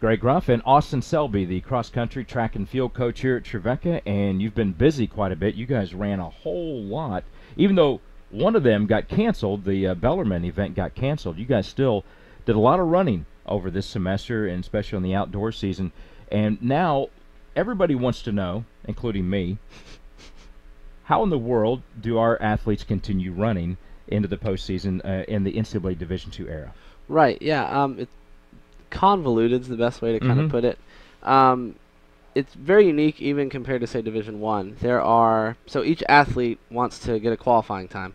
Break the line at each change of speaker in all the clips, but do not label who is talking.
Greg Ruff and Austin Selby, the cross-country track and field coach here at Trevecca, and you've been busy quite a bit. You guys ran a whole lot. Even though one of them got canceled, the Bellarmine event got canceled, you guys still did a lot of running over this semester, and especially on the outdoor season. And now everybody wants to know, including me, how in the world do our athletes continue running into the postseason in the NCAA Division II era?
Right, yeah. Convoluted is the best way to kind of put it. It's very unique even compared to, say, Division I. So each athlete wants to get a qualifying time.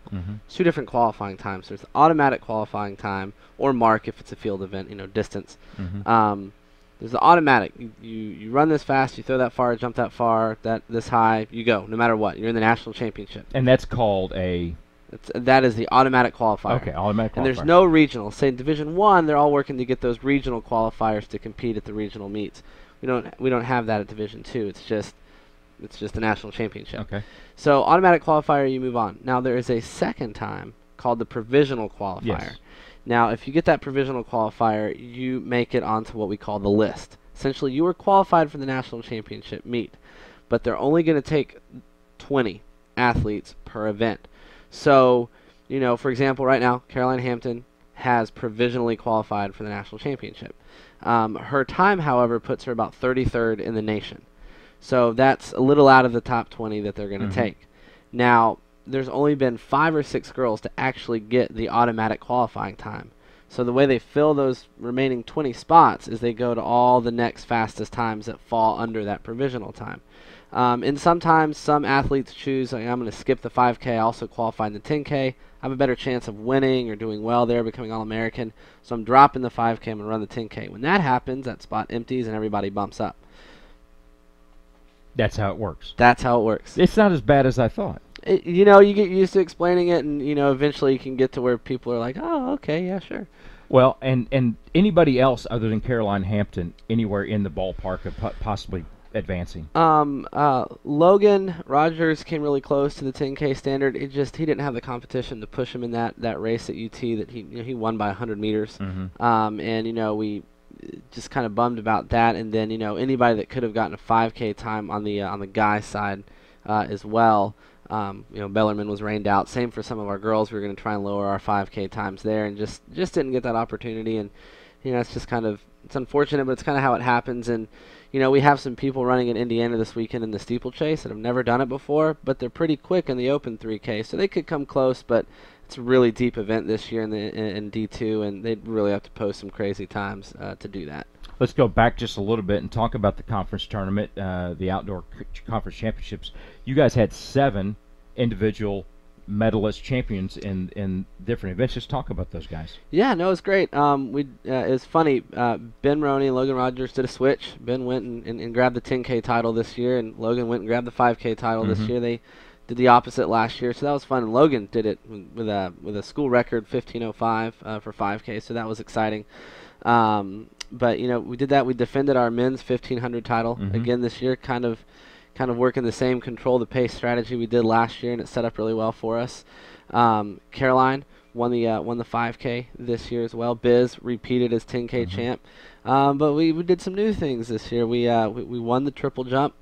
Two different qualifying times. There's the automatic qualifying time, or mark if it's a field event, distance. There's the automatic. You run this fast, you throw that far, jump that far, this high, you go, no matter what. You're in the national championship.
And that's called a...
That is the automatic qualifier.
Okay, automatic qualifier.
And there's no regional. Say in Division I, they're all working to get those regional qualifiers to compete at the regional meets. We don't have that at Division II. It's just the national championship.
Okay.
So automatic qualifier, you move on. Now there is a second time called the provisional qualifier.
Yes.
Now if you get that provisional qualifier, you make it onto what we call the list. Essentially, you were qualified for the national championship meet, but they're only going to take 20 athletes per event. So, for example, right now, Caroline Hampton has provisionally qualified for the national championship. Her time, however, puts her about 33rd in the nation. So that's a little out of the top 20 that they're going to take. Now, there's only been 5 or 6 girls to actually get the automatic qualifying time. So the way they fill those remaining 20 spots is they go to all the next fastest times that fall under that provisional time. And sometimes some athletes choose, like, I'm going to skip the 5K, I also qualify in the 10K. I have a better chance of winning or doing well there, becoming All-American. So I'm dropping the 5K, I'm going to run the 10K. When that happens, that spot empties and everybody bumps up.
That's how it works.
That's how it works.
It's not as bad as I thought.
You get used to explaining it, and, eventually you can get to where people are like, oh, okay, yeah, sure.
Well, and anybody else other than Caroline Hampton anywhere in the ballpark of possibly advancing?
Logan Rogers came really close to the 10K standard. He didn't have the competition to push him in that race at UT that he won by 100 meters. And we just kind of bummed about that. And then anybody that could have gotten a 5K time on the guy side as well. Bellarmine was rained out. Same for some of our girls. We were going to try and lower our 5K times there, and just didn't get that opportunity. And it's just it's unfortunate, but it's kind of how it happens. And we have some people running in Indiana this weekend in the steeplechase that have never done it before, but they're pretty quick in the open 3K, so they could come close. But it's a really deep event this year in D2, and they'd really have to post some crazy times to do that.
Let's go back just a little bit and talk about the conference tournament, the outdoor conference championships. You guys had 7 individual medalist champions in different events. Just talk about those guys.
Yeah, no, it's great. It was funny. Ben Roney and Logan Rogers did a switch. Ben went and grabbed the 10K title this year, and Logan went and grabbed the 5K title this year. They did the opposite last year, so that was fun. And Logan did it with a school record 15:05 for 5K, so that was exciting. But we did that. We defended our men's 1500 title again this year, kind of working the same control the pace strategy we did last year, and it set up really well for us. Caroline won the 5K this year as well. Biz repeated as 10K champ. But we did some new things this year. We won the triple jump,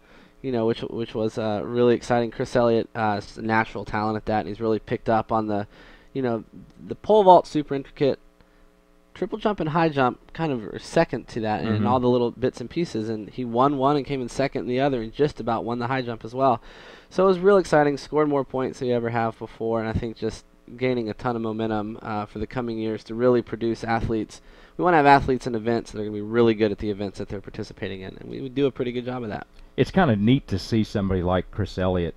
which was really exciting. Chris Elliott is a natural talent at that, and he's really picked up on the pole vault, super intricate. Triple jump and high jump kind of are second to that, and all the little bits and pieces. And he won one and came in second in the other, and just about won the high jump as well. So it was real exciting. Scored more points than you ever have before, and I think just gaining a ton of momentum for the coming years to really produce athletes. We want to have athletes in events that are going to be really good at the events that they're participating in, and we do a pretty good job of that.
It's kind of neat to see somebody like Chris Elliott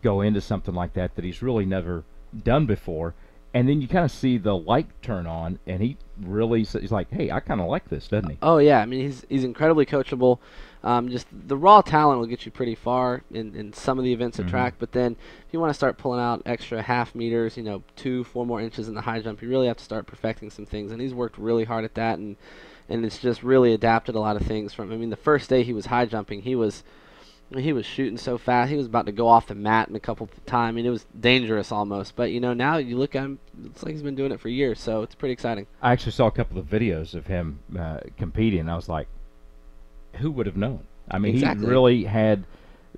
go into something like that he's really never done before. And then you kind of see the light turn on, and he's like, hey, I kind of like this, doesn't he?
Oh, yeah. I mean, he's incredibly coachable. Just the raw talent will get you pretty far in some of the events at track. But then if you want to start pulling out extra half meters, 2-4 more inches in the high jump, you really have to start perfecting some things. And he's worked really hard at that, and it's just really adapted a lot of things from. I mean, the first day he was high jumping, he was I mean, he was shooting so fast. He was about to go off the mat in a couple times. I mean, it was dangerous almost. But, now you look at him, it's like he's been doing it for years, so it's pretty exciting.
I actually saw a couple of videos of him competing, and I was like, who would have known? I mean,
Exactly.
he really had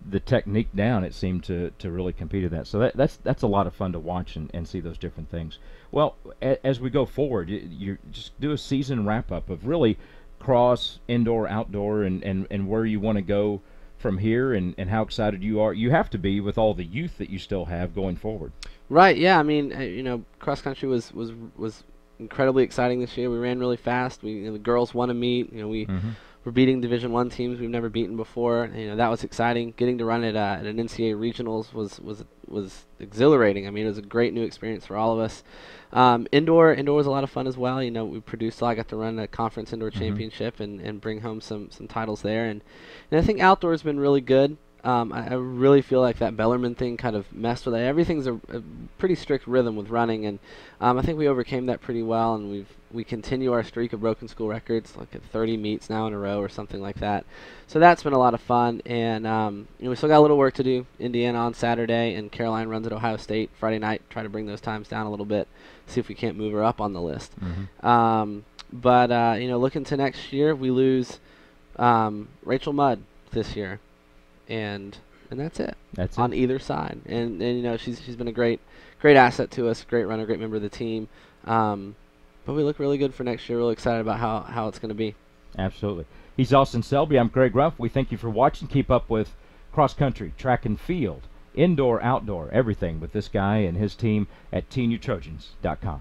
the technique down. It seemed to really compete at that. So that's a lot of fun to watch and see those different things. Well, as we go forward, you just do a season wrap-up of really cross, indoor, outdoor, and where you want to go from here, and how excited you are. You have to be with all the youth that you still have going forward.
Right, yeah. I mean, cross country was incredibly exciting this year. We ran really fast. The girls won a meet. We're beating Division I teams we've never beaten before. That was exciting. Getting to run it at an NCAA regionals was exhilarating. I mean, it was a great new experience for all of us. Indoor was a lot of fun as well. We produced. I got to run a conference indoor championship and bring home some titles there. And I think outdoor has been really good. I really feel like that Bellarmine thing kind of messed with it. Everything's a pretty strict rhythm with running, and I think we overcame that pretty well, and we continue our streak of broken school records, like at 30 meets now in a row or something like that. So that's been a lot of fun, and we still got a little work to do. Indiana on Saturday, and Caroline runs at Ohio State Friday night. Try to bring those times down a little bit, see if we can't move her up on the list. But looking to next year, we lose Rachel Mudd this year. And that's it.
That's
on
it.
either side. And she's been a great asset to us, great runner, great member of the team. But we look really good for next year. Really excited about how it's going to be.
Absolutely. He's Austin Selby. I'm Greg Ruff. We thank you for watching. Keep up with cross country, track and field, indoor, outdoor, everything with this guy and his team at tnutrojans.com.